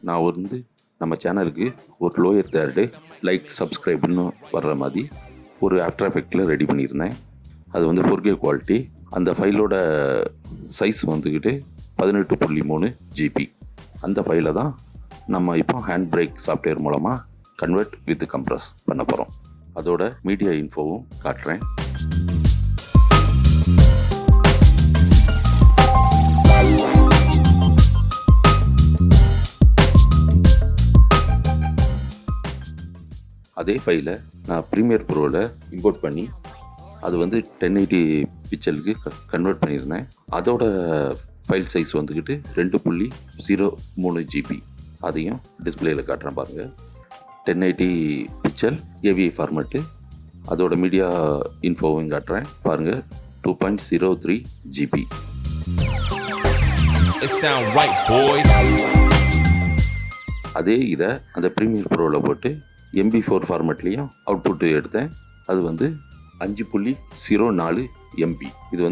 நான் நம்ம சேனலுக்கு ஒரு லோயர் தேர்டு லைக் சப்ஸ்கிரைப்னு வர்ற மாதிரி ஒரு ஆஃப்டர் எஃபெக்டில் ரெடி பண்ணியிருந்தேன். அது 4K குவாலிட்டி. அந்த ஃபைலோட சைஸ் 18.3 GB. அந்த ஃபைலை தான் நம்ம இப்போ ஹேண்ட்பிரேக் சாஃப்ட்வேர் மூலமாக கன்வெர்ட் வித் கம்ப்ரஸ் பண்ண போகிறோம். அதோட மீடியா இன்ஃபோவும் காட்டுறேன். அதே ஃபைலை நான் ப்ரீமியர் ப்ரோவில் இம்போர்ட் பண்ணி அது 1080 பிக்சலுக்கு கன்வெர்ட் பண்ணியிருந்தேன். அதோட ஃபைல் சைஸ் 2.03 GB. அதையும் டிஸ்பிளேயில் காட்டுறேன் பாருங்கள். 1080 பிக்சல் ஏவி ஃபார்மேட்டு. அதோட மீடியா இன்ஃபோவும் காட்டுறேன் பாருங்கள். 2.03 GB. அதே இதை அந்த ப்ரீமியர் ப்ரோவில் போட்டு MP4 ஃபார்மேட்லேயும் அவுட்புட்டு எடுத்தேன். அது 5.04 MB. இது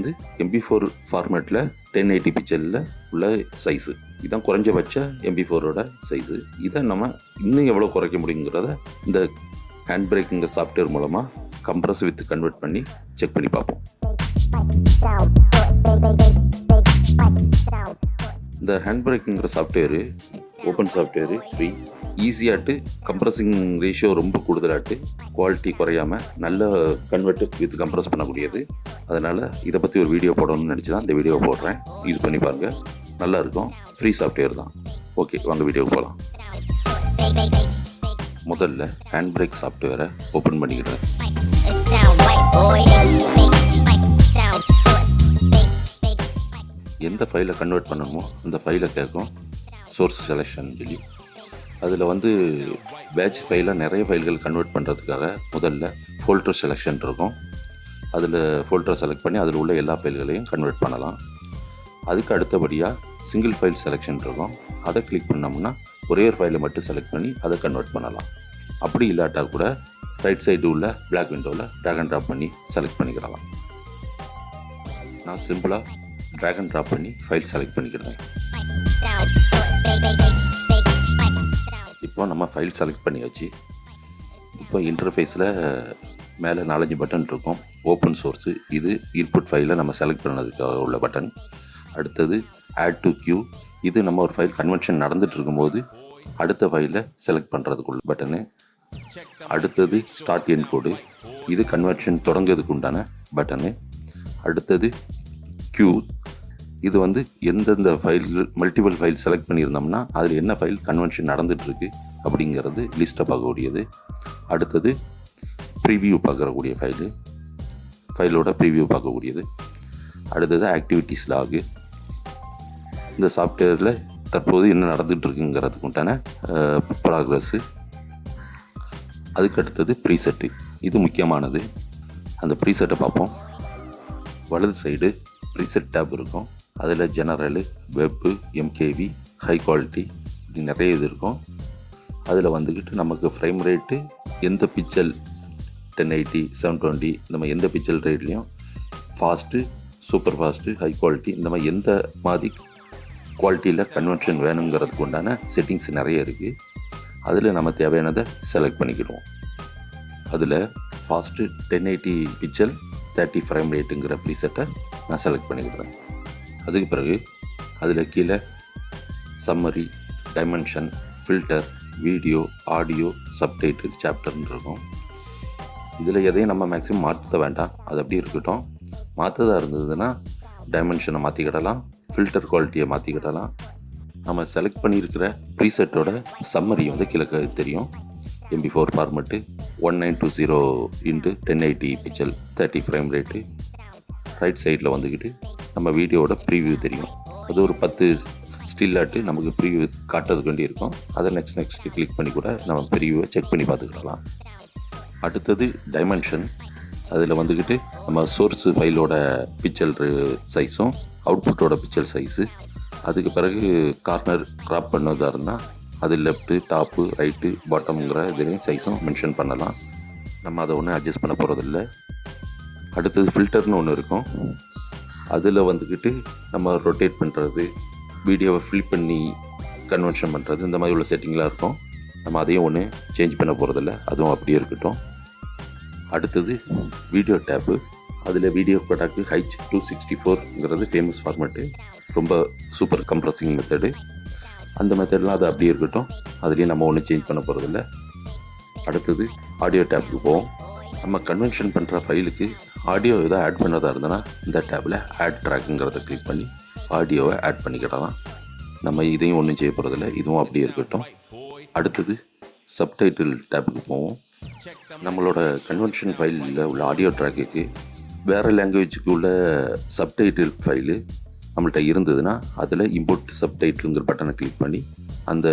MP4 ஃபார்மேட்டில் 1080 பிக்சலில் உள்ள சைஸு. இதுதான் குறைஞ்சபட்ச MP4ஓட சைஸு. இதை நம்ம இன்னும் எவ்வளோ குறைக்க முடியுங்கிறத இந்த ஹேண்ட்பிரேக்குங்க சாஃப்ட்வேர் மூலமாக கம்ப்ரஸ் வித் கன்வெர்ட் பண்ணி செக் பண்ணி பார்ப்போம். இந்த ஹேண்ட்பிரேக்குங்கிற சாஃப்ட்வேரு ஓப்பன் சாஃப்ட்வேரு, ஃப்ரீ. ஈஸியாட்டு கம்ப்ரஸிங் ரேஷியோ ரொம்ப கூடுதலாட்டு குவாலிட்டி குறையாமல் நல்ல கன்வெர்ட்டு வித் கம்ப்ரஸ் பண்ணக்கூடியது. அதனால் இதை பற்றி ஒரு வீடியோ போடணும்னு நினச்சி தான் இந்த வீடியோவை போடுறேன். யூஸ் பண்ணி பாருங்கள், நல்லாயிருக்கும். ஃப்ரீ சாஃப்ட்வேர் தான். ஓகே, வாங்க வீடியோவுக்கு போகலாம். முதல்ல ஹேண்ட்பிரேக் சாஃப்ட்வேரை ஓப்பன் பண்ணிக்கிறேன். எந்த ஃபைலை கன்வெர்ட் பண்ணணுமோ அந்த ஃபைலை கேட்கும். சோர்ஸ் செலெக்ஷன் சொல்லி அதில் பேட்ச் ஃபைலாக நிறைய ஃபைல்கள் கன்வெர்ட் பண்ணுறதுக்காக முதல்ல ஃபோல்டர் செலெக்ஷன் இருக்கும். அதில் ஃபோல்டரை செலக்ட் பண்ணி அதில் உள்ள எல்லா ஃபைல்களையும் கன்வெர்ட் பண்ணலாம். அதுக்கு அடுத்தபடியாக சிங்கிள் ஃபைல் செலெக்ஷன் இருக்கும். அதை கிளிக் பண்ணோம்னா ஒரே ஒரு ஃபைலை மட்டும் செலக்ட் பண்ணி அதை கன்வெர்ட் பண்ணலாம். அப்படி இல்லாட்டா கூட ரைட் சைடு உள்ள பிளாக் விண்டோவில் ட்ராக் அண்ட் ட்ராப் பண்ணி செலக்ட் பண்ணிக்கிடலாம். நான் சிம்பிளாக ட்ராக் அண்ட் ட்ராப் பண்ணி ஃபைல் செலக்ட் பண்ணிக்கிடுவேன். இப்போ நம்ம ஃபைல் செலக்ட் பண்ணியாச்சு. இப்போ இன்டர்ஃபேஸில் மேலே 4-5 பட்டன் இருக்கும். ஓப்பன் சோர்ஸு, இது இன்புட் ஃபைலை நம்ம செலக்ட் பண்ணதுக்காக உள்ள பட்டன். அடுத்தது ஆட் டு கியூ, இது நம்ம ஒரு ஃபைல் கன்வென்ஷன் நடந்துகிட்டு இருக்கும்போது அடுத்த ஃபைலை செலக்ட் பண்ணுறதுக்குள்ள பட்டனு. அடுத்தது ஸ்டார்ட் என்கோடு, இது கன்வென்ஷன் தொடங்குறதுக்கு உண்டான பட்டனு. அடுத்தது கியூ, இது எந்தெந்த ஃபைல்கள் மல்டிபிள் ஃபைல் செலக்ட் பண்ணியிருந்தோம்னா அதில் என்ன ஃபைல் கன்வென்ஷன் நடந்துகிட்ருக்கு அப்படிங்கிறது லிஸ்ட்டை பார்க்கக்கூடியது. அடுத்தது ப்ரிவியூ பார்க்கக்கூடிய ஃபைலோட ப்ரிவியூ பார்க்கக்கூடியது. அடுத்தது ஆக்டிவிட்டீஸ் லாகு, இந்த சாஃப்ட்வேரில் தற்போது என்ன நடந்துகிட்ருக்குங்கிறதுக்கு உண்டான ப்ராக்ரஸ்ஸு. அதுக்கு அடுத்தது ப்ரீசெட்டு, இது முக்கியமானது. அந்த ப்ரீசெட்டை பார்ப்போம். வலது சைடு ப்ரீசெட் டேப் இருக்கும். அதில் ஜெனரலு, வெப்பு, MKV, ஹை குவாலிட்டி இப்படி நிறைய இது இருக்கும். அதில் நமக்கு ஃப்ரேம் ரேட்டு எந்த பிக்சல் 1080, 720 இந்த மாதிரி எந்த பிக்சல் ரேட்லேயும் fast, super fast, high quality இந்த மாதிரி எந்த மாதிரி குவாலிட்டியில் கன்வென்ஷன் வேணுங்கிறதுக்கு உண்டான செட்டிங்ஸ் நிறைய இருக்குது. அதில் நம்ம தேவையானதை செலக்ட் பண்ணிக்கிடுவோம். அதில் ஃபாஸ்ட்டு 1080 பிக்சல் 30 ஃப்ரேம் ரேட்டுங்கிற ப்ரீசெட்டை நான் செலக்ட் பண்ணிக்கிடுவேன். அதுக்கு பிறகு அதில் கீழே summary, dimension, filter, video, audio, subtitle, சாப்டர்னு இருக்கும். இதில் எதையும் நம்ம மேக்ஸிமம் மாற்ற வேண்டாம், அது அப்படி இருக்கட்டும். மாற்றதாக இருந்ததுன்னா டைமென்ஷனை மாற்றிக்கிடலாம், ஃபில்டர் குவாலிட்டியை மாற்றிக்கிடலாம். நம்ம செலக்ட் பண்ணியிருக்கிற ப்ரீசெட்டோட சம்மரி கீழே தெரியும். MP4 format, 1920 × 1080 pixel 30 frame rate. Right சைடில் நம்ம வீடியோவோட ப்ரீவியூ தெரியும். அது ஒரு 10 ஸ்டில்லாட்டு நமக்கு ப்ரீவியூ காட்டுறதுக்கு வேண்டி இருக்கும். அதை நெக்ஸ்ட் கிளிக் பண்ணி கூட நம்ம ப்ரீவியூவை செக் பண்ணி பார்த்துக்கிடலாம். அடுத்தது டைமென்ஷன், அதில் நம்ம சோர்ஸு ஃபைலோட பிக்சல் சைஸும் அவுட்புட்டோட பிக்சல் சைஸு. அதுக்கு பிறகு கார்னர் க்ராப் பண்ணதாக இருந்தால் அது லெஃப்ட்டு, டாப்பு, ரைட்டு, பாட்டம்ங்கிற இதுலேயும் சைஸும் மென்ஷன் பண்ணலாம். நம்ம அதை ஒன்றும் அட்ஜஸ்ட் பண்ண போகிறதில்ல. அடுத்தது ஃபில்டர்னு ஒன்று இருக்கும். அதில் நம்ம ரொட்டேட் பண்ணுறது, வீடியோவை ஃபில் பண்ணி கன்வென்ஷன் பண்ணுறது இந்த மாதிரி உள்ள செட்டிங்லாம் இருக்கும். நம்ம அதையும் ஒன்று சேஞ்ச் பண்ண போகிறதில்ல, அதுவும் அப்படியே இருக்கட்டும். அடுத்தது வீடியோ டேப்பு. அதில் வீடியோ கோடாக்கு H.264ங்கிறது ஃபேமஸ் ஃபார்மேட்டு, ரொம்ப சூப்பர் கம்ப்ரஸிங் மெத்தடு. அந்த மெத்தட்லாம் அது அப்படியே இருக்கட்டும், அதுலேயும் நம்ம ஒன்றும் சேஞ்ச் பண்ண போகிறதில்ல. அடுத்தது ஆடியோ டேப்புக்கு போவோம். நம்ம கன்வென்ஷன் பண்ணுற ஃபைலுக்கு ஆடியோ எதாவது ஆட் பண்ணதாக இருந்ததுன்னா இந்த டேப்பில் ஆட் ட்ராக்குங்கிறத கிளிக் பண்ணி ஆடியோவை ஆட் பண்ணிக்கிடலாம். நம்ம இதையும் ஒன்றும் செய்ய போகிறதில்ல, இதுவும் அப்படியே இருக்கட்டும். அடுத்தது சப்டைட்டில் டேப்புக்கு போவோம். நம்மளோட கன்வென்ஷன் ஃபைலில் உள்ள ஆடியோ ட்ராக்குக்கு வேறு லாங்குவேஜுக்கு உள்ள சப்டைட்டில் ஃபைலு நம்மள்கிட்ட இருந்ததுன்னா அதில் இம்போர்ட் சப்டைட்டிலுங்கிற பட்டனை கிளிக் பண்ணி அந்த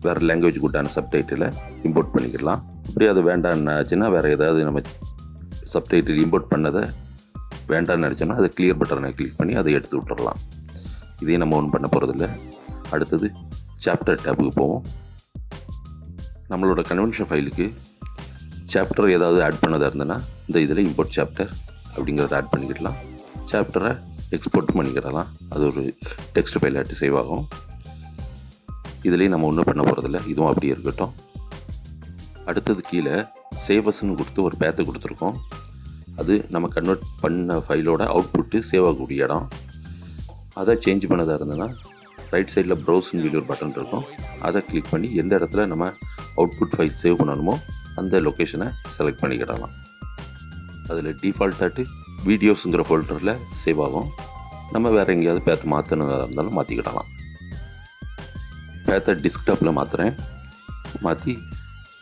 வேறு லாங்குவேஜுக்கு உண்டான சப்டைட்டிலை இம்போர்ட் பண்ணிக்கிடலாம். அப்படியே அது வேண்டான்னாச்சுன்னா வேறு ஏதாவது நம்ம சப்டைட்டில் இம்போர்ட் பண்ணதை வேண்டான்னு நினச்சோன்னா அதை கிளியர் பட்டனை கிளிக் பண்ணி அதை எடுத்து விட்டுறலாம். இதையும் நம்ம ஒன்றும் பண்ண போகிறதில்ல. அடுத்தது சாப்டர் டேப்புக்கு போவோம். நம்மளோட கன்வென்ஷன் ஃபைலுக்கு சாப்டர் ஏதாவது ஆட் பண்ணதாக இருந்ததுன்னா இந்த இதில் இம்போர்ட் சாப்டர் அப்படிங்கிறத ஆட் பண்ணிக்கிடலாம். சாப்டரை எக்ஸ்போர்ட் பண்ணிக்கிடலாம், அது ஒரு டெக்ஸ்ட் ஃபைல் ஆட்டு சேவ் ஆகும். இதுலேயும் நம்ம ஒன்றும் பண்ண போகிறதில்ல, இதுவும் அப்படியே இருக்கட்டும். அடுத்தது கீழே சேவஸ்ன்னு கொடுத்து ஒரு பேத்தை கொடுத்துருக்கோம். அது நம்ம கன்வெர்ட் பண்ண ஃபைலோட அவுட்புட்டு சேவ் ஆகக்கூடிய இடம். அதை சேஞ்ச் பண்ணதாக இருந்ததுன்னா ரைட் சைடில் ப்ரௌஸ்ன்னு சொல்லி ஒரு பட்டன் இருக்கும், அதை கிளிக் பண்ணி எந்த இடத்துல நம்ம அவுட்புட் ஃபைல் சேவ் பண்ணணுமோ அந்த லொக்கேஷனை செலக்ட் பண்ணிக்கிடலாம். அதில் டிஃபால்ட்டாட்டு வீடியோஸுங்கிற ஃபோல்டரில் சேவ் ஆகும். நம்ம வேறு எங்கேயாவது பேத்தை மாற்றணுங்கிறதா இருந்தாலும் மாற்றிக்கிடலாம். பேத்தை டெஸ்க்டாப்பில் மாற்றுறேன். மாற்றி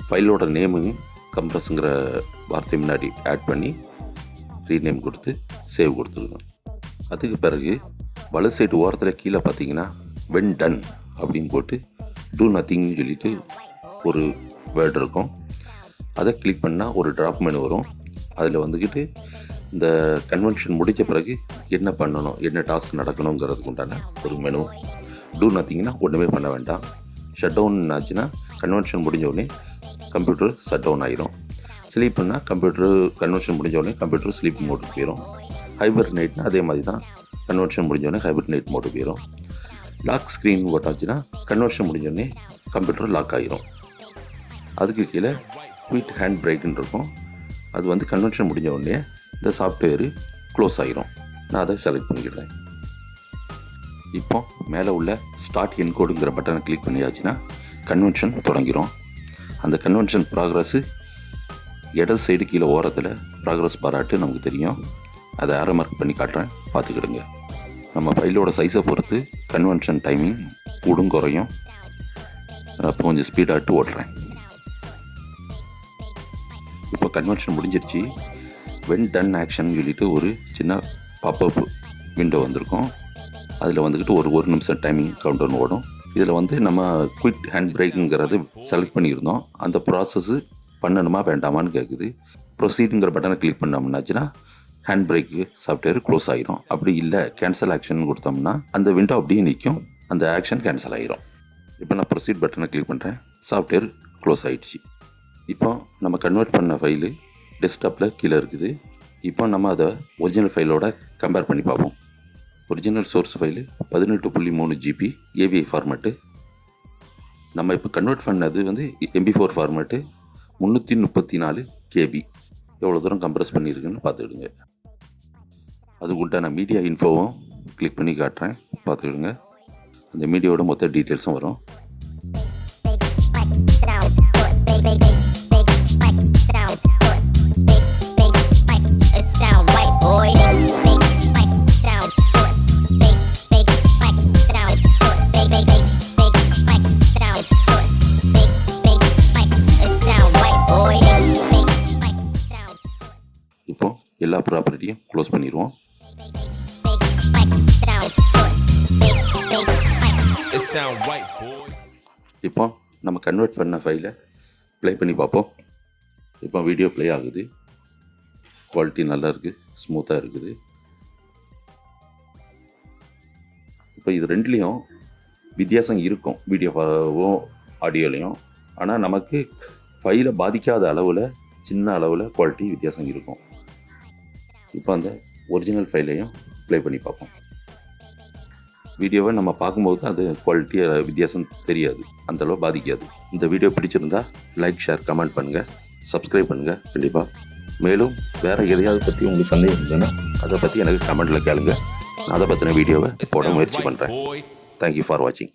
ஃபைலோட நேமு கம்ப்ரஸுங்கிற வார்த்தை முன்னாடி ஆட் பண்ணி ரீநேம் கொடுத்து சேவ் கொடுத்துருக்கோம். அதுக்கு பிறகு வலது சைடு ஓரத்தில் கீழே பார்த்தீங்கன்னா வென் டன் அப்படின்னு போட்டு டூ நத்திங்னு சொல்லிட்டு ஒரு வேர்டு இருக்கும். அதை கிளிக் பண்ணால் ஒரு ட்ராப் மெனு வரும். அதில் வந்துக்கிட்டு இந்த கன்வென்ஷன் முடித்த பிறகு என்ன பண்ணணும், என்ன டாஸ்க் நடக்கணுங்கிறதுக்கு உண்டான ஒரு மெனு. டூ நத்திங்னா ஒன்றுமே பண்ண வேண்டாம். ஷட் டவுன் ஆச்சுன்னா கன்வென்ஷன் முடிஞ்ச உடனே கம்ப்யூட்டர் ஷட் டவுன் ஆகிரும். ஸ்லீப்னா கன்வென்ஷன் முடிஞ்ச உடனே கம்ப்யூட்டர் ஸ்லீப் மோடுக்கு போயிடும். ஹைபர்நேட்னா அதே மாதிரி தான், கன்வென்ஷன் முடிஞ்ச உடனே ஹைபர்நேட் மோடு போயிடும். லாக் ஸ்க்ரீன் போட்டாச்சுன்னா கன்வென்ஷன் முடிஞ்ச உடனே கம்ப்யூட்டர் லாக் ஆகிரும். அதுக்கு கீழே குயிட் ஹேண்ட் பிரேக்குன்னு இருக்கும். அது வந்து கன்வென்ஷன் முடிஞ்ச உடனே இந்த சாஃப்ட்வேரு க்ளோஸ் ஆகிரும். நான் அதை செலக்ட் பண்ணிக்கிடுறேன். இப்போ மேலே உள்ள ஸ்டார்ட் என்கோடுங்கிற பட்டனை கிளிக் பண்ணியாச்சுன்னா கன்வென்ஷன் தொடங்கிடும். அந்த கன்வென்ஷன் ப்ராக்ரஸ்ஸு இடது சைடு கீழே ஓரத்தில் ப்ராக்ரஸ் பாராட்டு நமக்கு தெரியும். அதை ஆரோ மார்க் பண்ணி காட்டுறேன், பார்த்துக்கிடுங்க. நம்ம ஃபைலோட சைஸை பொறுத்து கன்வென்ஷன் டைமிங் கூடும் குறையும். அப்போ கொஞ்சம் ஸ்பீடாகிட்டு ஓட்டுறேன். இப்போ கன்வென்ஷன் முடிஞ்சிருச்சு. வென் டன் ஆக்ஷன் சொல்லிட்டு ஒரு சின்ன பாப்அப் விண்டோ வந்திருக்கும். அதில் வந்துக்கிட்டு ஒரு நிமிஷம் டைமிங் கவுண்டர்னு ஓடும். இதில் வந்து நம்ம குயிக் ஹேண்ட் பிரேக்குங்கிறது செலக்ட் பண்ணியிருந்தோம். அந்த ப்ராசஸ்ஸு பண்ணணுமா வேண்டாமான்னு கேட்குது. ப்ரொசீடுங்கிற பட்டனை கிளிக் பண்ணோம்னாச்சுன்னா ஹேண்ட் பிரேக்கு சாஃப்ட்வேர் க்ளோஸ் ஆகிரும். அப்படி இல்லை கேன்சல் ஆக்ஷன் கொடுத்தோம்னா அந்த விண்டோ அப்படியே நிற்கும், அந்த ஆக்ஷன் கேன்சல் ஆகிரும். இப்போ நான் ப்ரொசீட் பட்டனை கிளிக் பண்ணுறேன், சாஃப்ட்வேர் க்ளோஸ் ஆகிடுச்சு. இப்போ நம்ம கன்வெர்ட் பண்ண ஃபைலு டெஸ்க்டாப்பில் கீழே இருக்குது. இப்போ நம்ம அதை ஒரிஜினல் ஃபைலோட கம்பேர் பண்ணி பார்ப்போம். Original source file 18.3 GB AVI format. நம்ம இப்போ கன்வெர்ட் பண்ணது வந்து MP4 ஃபார்மேட்டு 334 KB. எவ்வளோ தூரம் கம்ப்ரஸ் பண்ணியிருக்குன்னு பார்த்துக்கிடுங்க. அதுக்கு உண்டான மீடியா இன்ஃபோவும் கிளிக் பண்ணி காட்டுறேன், பார்த்துக்கிடுங்க. அந்த மீடியாவோட மொத்த டீட்டெயில்ஸும் வரும். இப்போ எல்லா ப்ராப்பர்ட்டியும் க்ளோஸ் பண்ணிடுவோம். இப்போ நம்ம கன்வெர்ட் பண்ண ஃபைலை ப்ளே பண்ணி பார்ப்போம். இப்போ வீடியோ ப்ளே ஆகுது. குவாலிட்டி நல்லா இருக்குது, ஸ்மூத்தாக இருக்குது. இப்போ இது ரெண்டுலேயும் வித்தியாசம் இருக்கும், வீடியோவும் ஆடியோலையும். ஆனால் நமக்கு ஃபைலை பாதிக்காத அளவில், சின்ன அளவில் குவாலிட்டி வித்தியாசம் இருக்கும். இப்போ அந்த ஒரிஜினல் ஃபைலையும் ப்ளே பண்ணி பார்ப்போம். வீடியோவை நம்ம பார்க்கும்போது அது குவாலிட்டியாக வித்தியாசம் தெரியாது, அந்தளவு பாதிக்காது. இந்த வீடியோ பிடிச்சிருந்தா லைக், ஷேர், கமெண்ட் பண்ணுங்கள், சப்ஸ்கிரைப் பண்ணுங்கள் கண்டிப்பாக. மேலும் வேறு எதையாவது பற்றி உங்களுக்கு சந்தேகம் இருந்ததுன்னா அதை பற்றி எனக்கு கமெண்ட்டில் கேளுங்க. நான் அதை பற்றின வீடியோவை போட முயற்சி பண்ணுறேன். தேங்க்யூ ஃபார் வாட்சிங்.